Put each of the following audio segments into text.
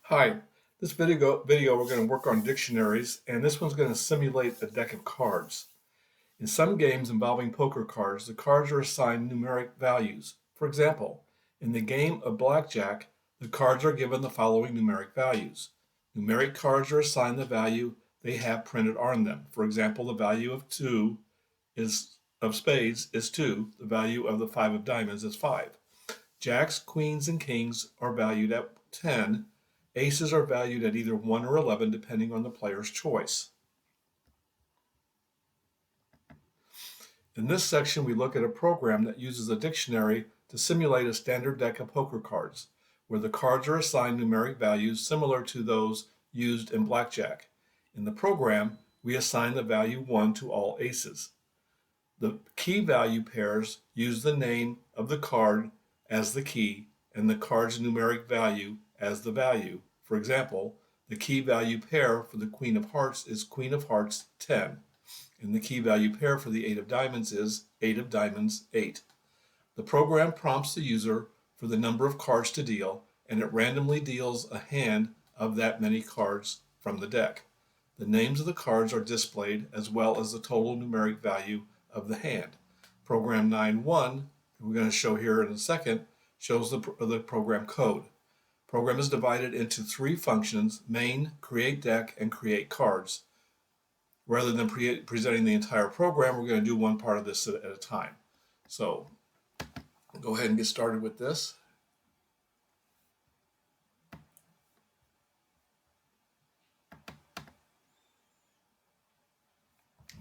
Hi, this video we're going to work on dictionaries, and this one's going to simulate a deck of cards. In some games involving poker cards, the cards are assigned numeric values. For example, in the game of blackjack, the cards are given the following numeric values. Numeric cards are assigned the value they have printed on them. For example, the value of spades is 2, the value of the 5 of diamonds is 5. Jacks, queens, and kings are valued at 10. Aces are valued at either 1 or 11, depending on the player's choice. In this section, we look at a program that uses a dictionary to simulate a standard deck of poker cards, where the cards are assigned numeric values similar to those used in blackjack. In the program, we assign the value 1 to all aces. The key value pairs use the name of the card as the key and the card's numeric value as the value. For example, the key value pair for the Queen of Hearts is Queen of Hearts 10, and the key value pair for the 8 of Diamonds is 8 of Diamonds 8. The program prompts the user for the number of cards to deal, and it randomly deals a hand of that many cards from the deck. The names of the cards are displayed as well as the total numeric value of the hand. Program 9.1, we're going to show here in a second, shows the program code. Program is divided into 3 functions: main, create deck, and create cards. Rather than presenting the entire program, we're going to do one part of this at a time. So go ahead and get started with this.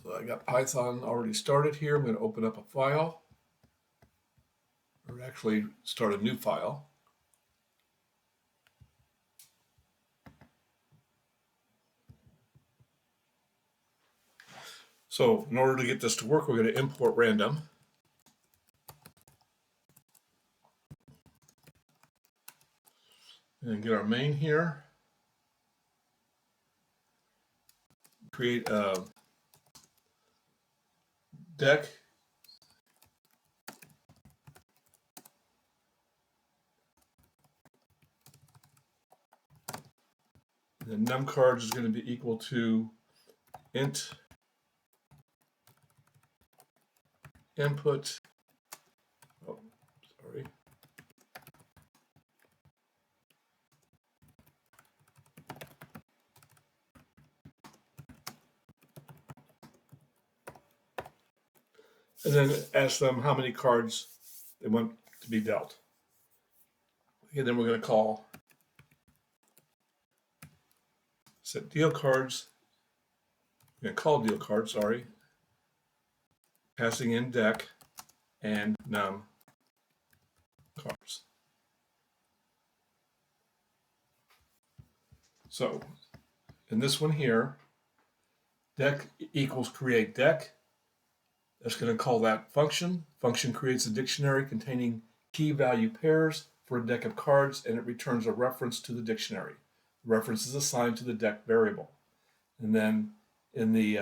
So I got Python already started here. I'm going to open up a file, or actually start a new file. So in order to get this to work, we're going to import random. And get our main here. Create a deck. And num cards is going to be equal to int input. Oh, sorry. And then ask them how many cards they want to be dealt. And then we're going to call set deal cards. We're going to call deal cards, sorry, passing in deck and num cards. So in this one here, deck equals create deck. That's going to call that function. Function creates a dictionary containing key value pairs for a deck of cards, and it returns a reference to the dictionary. The reference is assigned to the deck variable. And then in the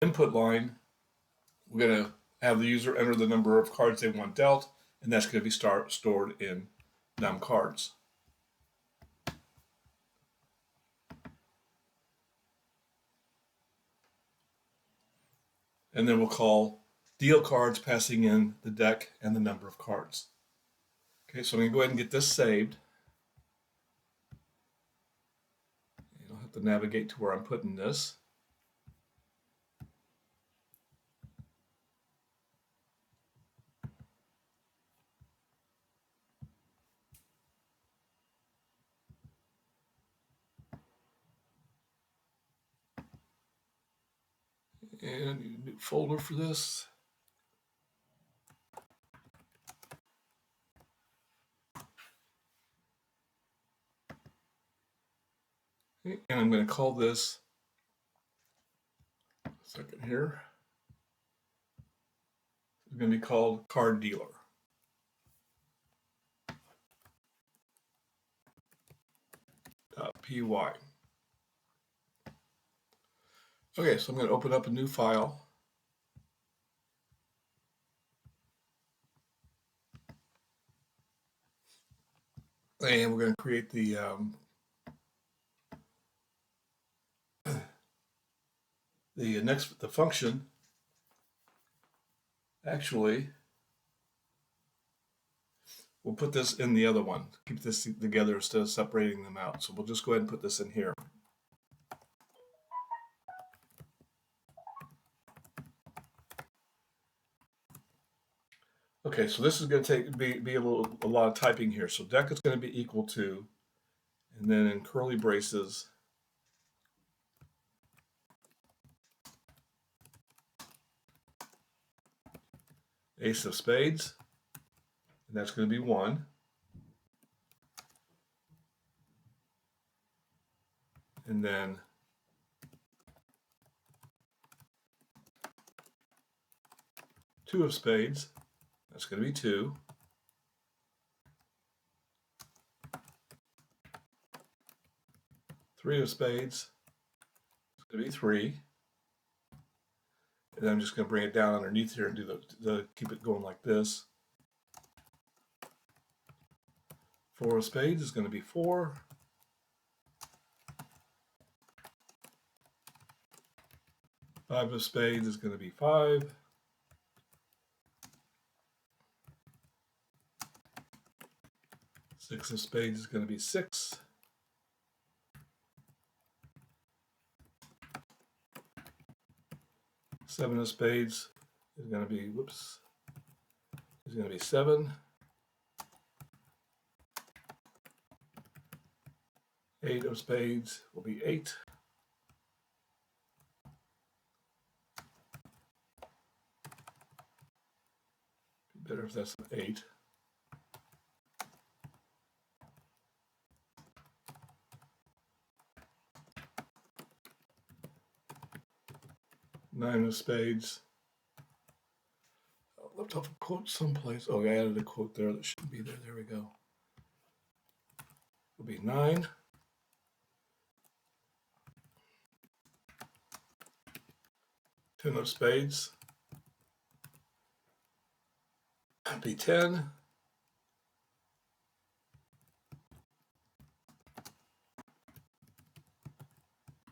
input line, we're going to have the user enter the number of cards they want dealt, and that's going to be stored in num cards. And then we'll call deal cards, passing in the deck and the number of cards. Okay, so I'm going to go ahead and get this saved. I'll have to navigate to where I'm putting this. And a new folder for this. Okay, and I'm going to call this, a second here, it's going to be called card dealer. .py. Okay, so I'm going to open up a new file. And we're going to create the the function. Actually, we'll put this in the other one. Keep this together instead of separating them out. So we'll just go ahead and put this in here. Okay, so this is going to be a lot of typing here. So deck is going to be equal to, and then in curly braces, ace of spades, and that's going to be 1. And then two of spades, that's going to be 2. Three of spades, it's going to be 3. And then I'm just going to bring it down underneath here and do the keep it going like this. 4 of spades is going to be 4. 5 of spades is going to be 5. 6 of spades is going to be 6. 7 of spades is going to be, is going to be 7. 8 of spades will be 8. Be better if that's an 8. 9 of spades. I left off a quote someplace. Oh, I added a quote there that shouldn't be there. There we go. It'll be 9. 10 of spades. Be 10.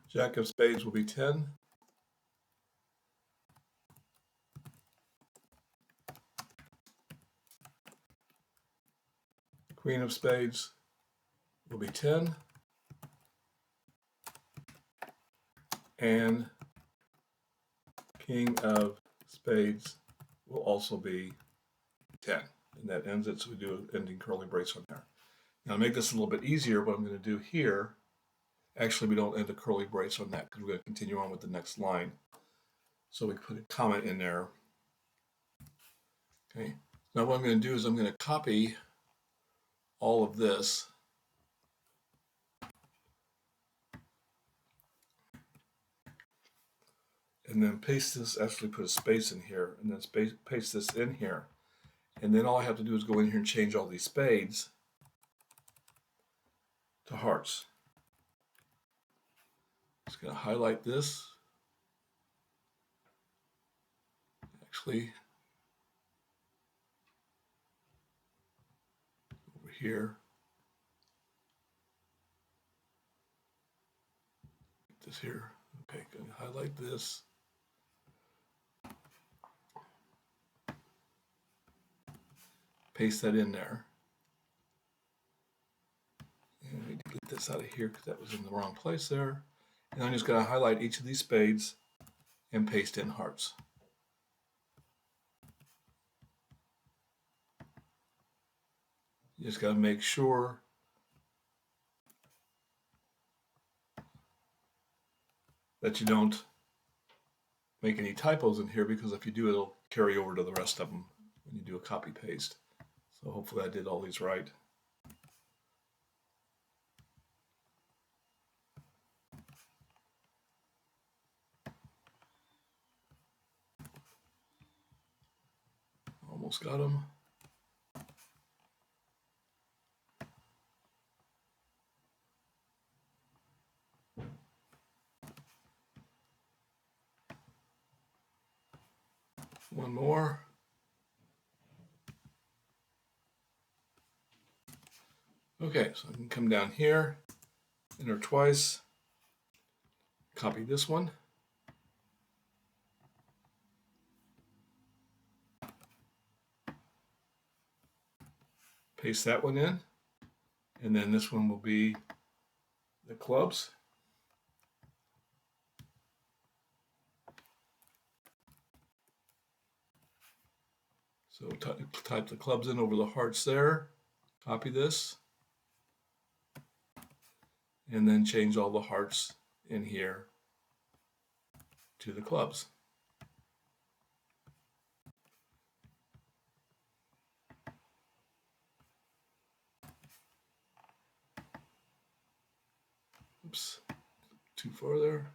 Jack of spades will be 10. Queen of spades will be 10. And king of spades will also be 10. And that ends it, so we do an ending curly brace on there. Now to make this a little bit easier, what I'm going to do here, actually we don't end a curly brace on that because we're going to continue on with the next line. So we put a comment in there. Okay. Now what I'm going to do is I'm going to copy all of this. And then paste this, actually put a space in here, and then paste this in here. And then all I have to do is go in here and change all these spades to hearts. Just going to highlight this. Actually, over here. Get this here. Okay, going to highlight this. Paste that in there. And we get this out of here because that was in the wrong place there. And I'm just going to highlight each of these spades and paste in hearts. You just got to make sure that you don't make any typos in here, because if you do, it'll carry over to the rest of them when you do a copy paste. So hopefully I did all these right. Almost got them. One more. Okay, so I can come down here, enter twice, copy this one, paste that one in, and then this one will be the clubs. So type the clubs in over the hearts there, copy this, and then change all the hearts in here to the clubs. Oops, too far there.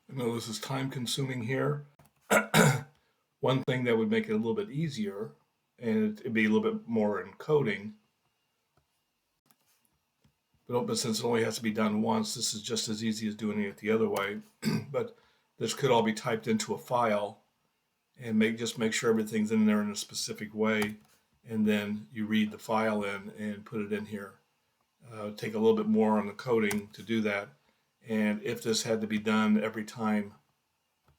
I know this is time consuming here. One thing that would make it a little bit easier, and it'd be a little bit more encoding, but since it only has to be done once, this is just as easy as doing it the other way. But this could all be typed into a file and just make sure everything's in there in a specific way, and then you read the file in and put it in here. Take a little bit more on the coding to do that. And if this had to be done every time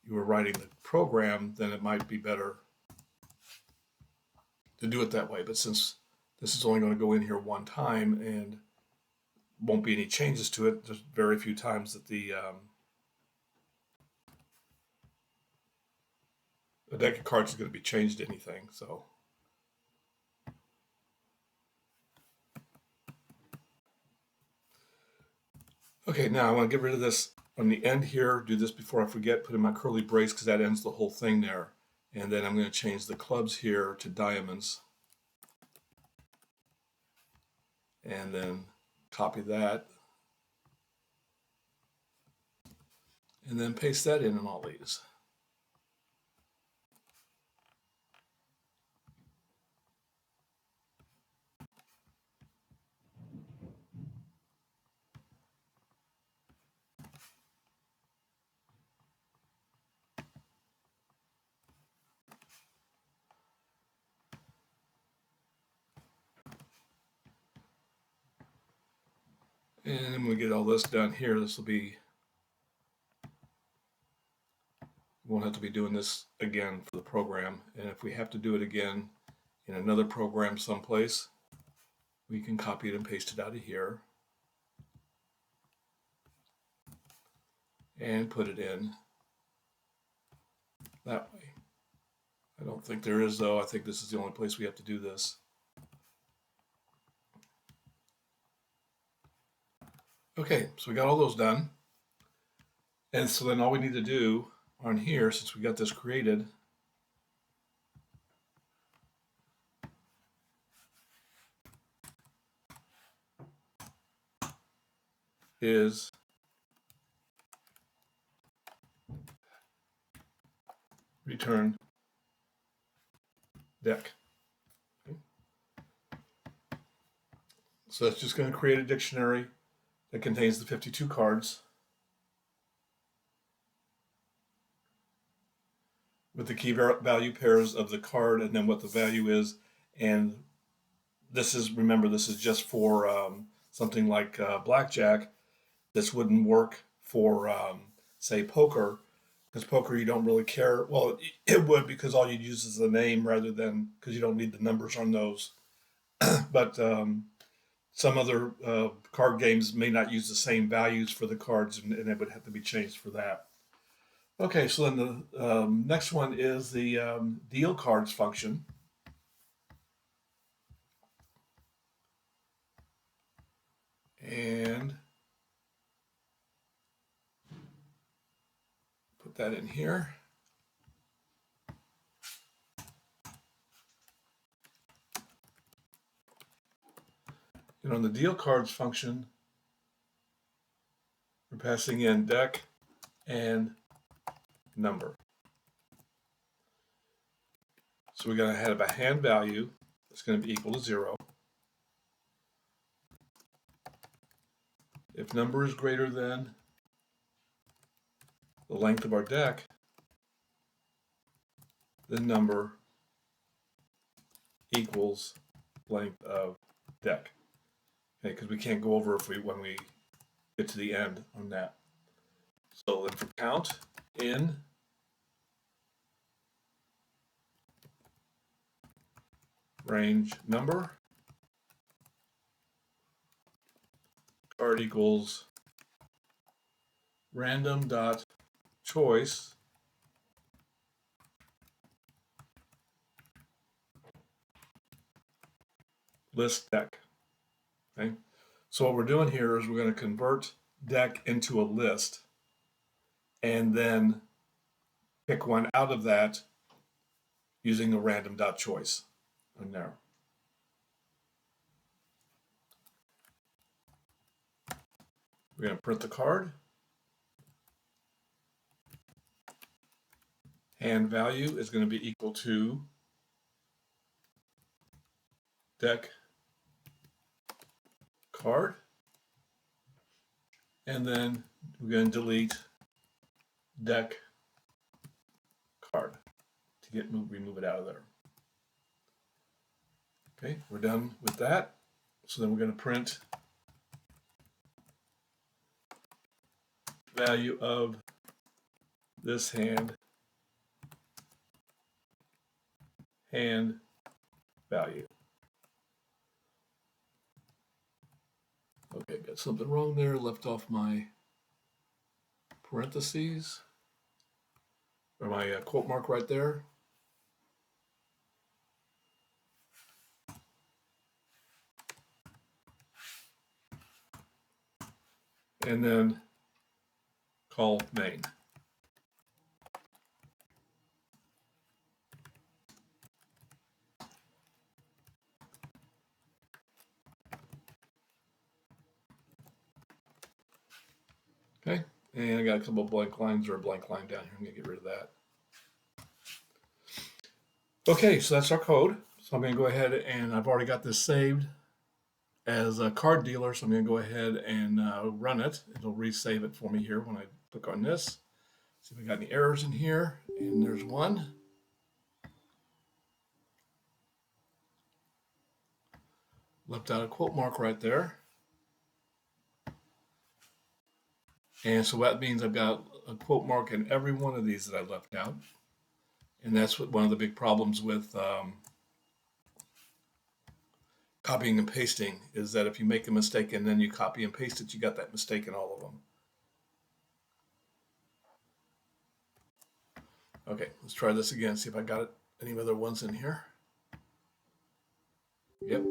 you were writing the program, then it might be better to do it that way. But since this is only going to go in here one time and won't be any changes to it, there's very few times that the deck of cards is going to be changed to anything. So okay, now I want to get rid of this on the end here. Do this before I forget. Put in my curly brace because that ends the whole thing there. And then I'm going to change the clubs here to diamonds. And then copy that. And then paste that in all these. And when we get all this done here, this will be, we won't have to be doing this again for the program. And if we have to do it again in another program someplace, we can copy it and paste it out of here and put it in that way. I don't think there is, though. I think this is the only place we have to do this. Okay, so we got all those done. And so then all we need to do on here, since we got this created, is return deck. Okay. So that's just going to create a dictionary that contains the 52 cards with the key value pairs of the card and then what the value is. And this is, remember, this is just for something like blackjack. This wouldn't work for, say, poker, because poker you don't really care. Well, it would, because all you'd use is the name rather than, because you don't need the numbers on those. But some other card games may not use the same values for the cards, and it would have to be changed for that. Okay, so then the next one is the deal cards function. And put that in here. And on the deal cards function, we're passing in deck and number. So we're going to have a hand value that's going to be equal to 0. if number is greater than the length of our deck, then number equals length of deck. Okay, because we can't go over if when we get to the end on that. So then for count in range number, card equals random dot choice list deck. Okay, so what we're doing here is we're going to convert deck into a list and then pick one out of that using the random dot choice in there. We're going to print the card. Hand value is going to be equal to deck card. And then we're going to delete deck card to remove it out of there. Okay, we're done with that. So then we're going to print value of this hand value. Okay, got something wrong there. Left off my parentheses or my quote mark right there. And then call main. Okay, and I got a couple of blank lines or a blank line down here. I'm going to get rid of that. Okay, so that's our code. So I'm going to go ahead and I've already got this saved as a card dealer. So I'm going to go ahead and run it. It'll resave it for me here when I click on this. See if we got any errors in here. And there's one. Left out a quote mark right there. And so that means I've got a quote mark in every one of these that I left out. And that's what one of the big problems with copying and pasting is that if you make a mistake and then you copy and paste it, you got that mistake in all of them. Okay, let's try this again, see if I got it. Any other ones in here? Yep.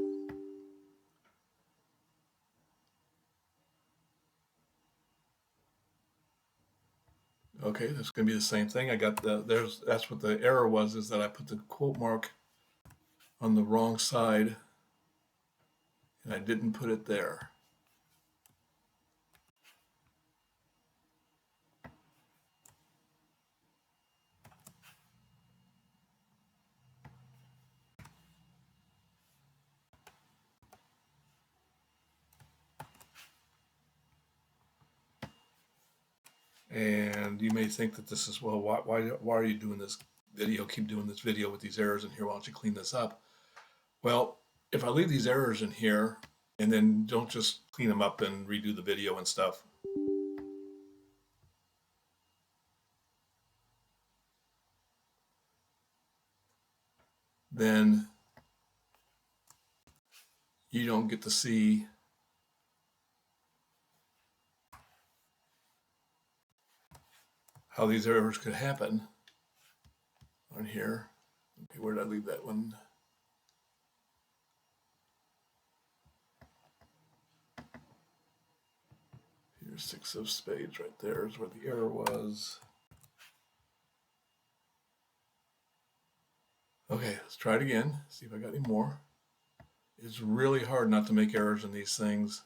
Okay, that's going to be the same thing. I got that's what the error was, is that I put the quote mark on the wrong side and I didn't put it there. And you may think that this is, well, why are you doing this video? Keep doing this video with these errors in here. Why don't you clean this up? Well, if I leave these errors in here and then don't just clean them up and redo the video and stuff, then you don't get to see how these errors could happen on here. Okay, where did I leave that one? Here's 6 of spades right there is where the error was. Okay, let's try it again, see if I got any more. It's really hard not to make errors in these things.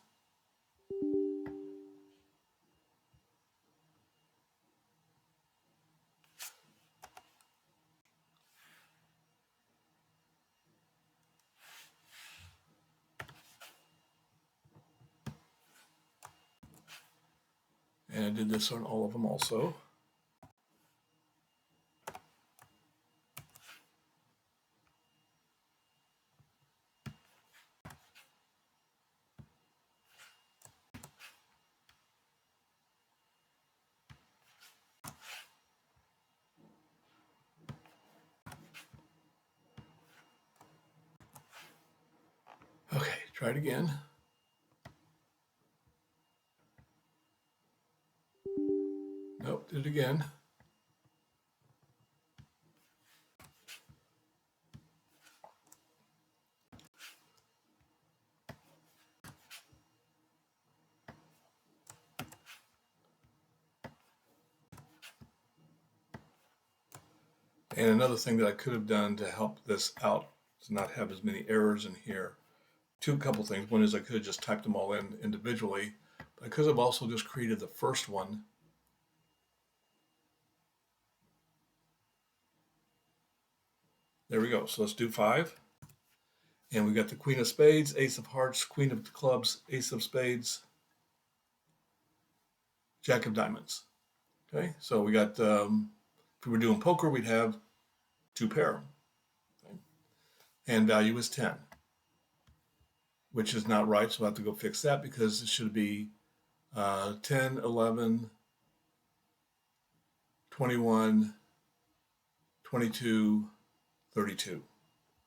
And I did this on all of them also. Okay, try it again. Nope, did it again. And another thing that I could have done to help this out to not have as many errors in here, couple things. One is I could have just typed them all in individually, but I could have also just created the first one. There we go. So let's do 5. And we got the Queen of Spades, Ace of Hearts, Queen of Clubs, Ace of Spades, Jack of Diamonds. Okay, so we got, if we were doing poker, we'd have 2 pair. Okay? Hand value is 10, which is not right, so I have to go fix that because it should be 10, 11, 21, 22, 32.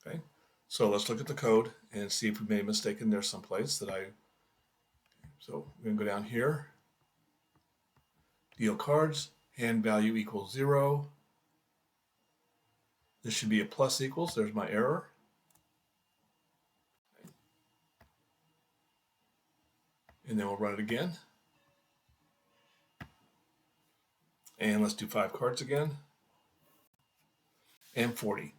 Okay, so let's look at the code and see if we made a mistake in there someplace so we're going to go down here, deal cards, hand value equals 0. This should be a plus equals, there's my error. And then we'll run it again. And let's do 5 cards again. And 40.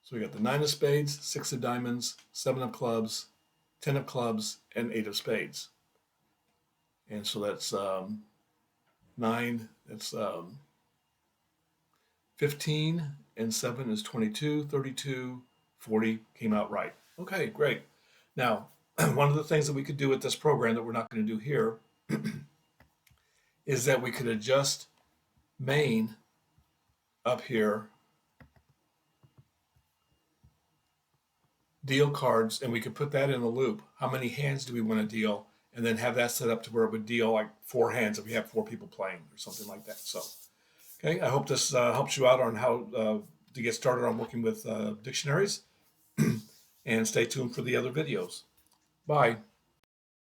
So we got the 9 of spades, 6 of diamonds, 7 of clubs, 10 of clubs, and 8 of spades. And so that's 9, that's 15, and 7 is 22, 32, 40 came out right. Okay, great. Now, one of the things that we could do with this program that we're not going to do here is that we could adjust main up here, deal cards, and we could put that in a loop. How many hands do we want to deal? And then have that set up to where it would deal like 4 hands if we have 4 people playing or something like that. So, okay, I hope this helps you out on how to get started on working with dictionaries. And stay tuned for the other videos. Bye.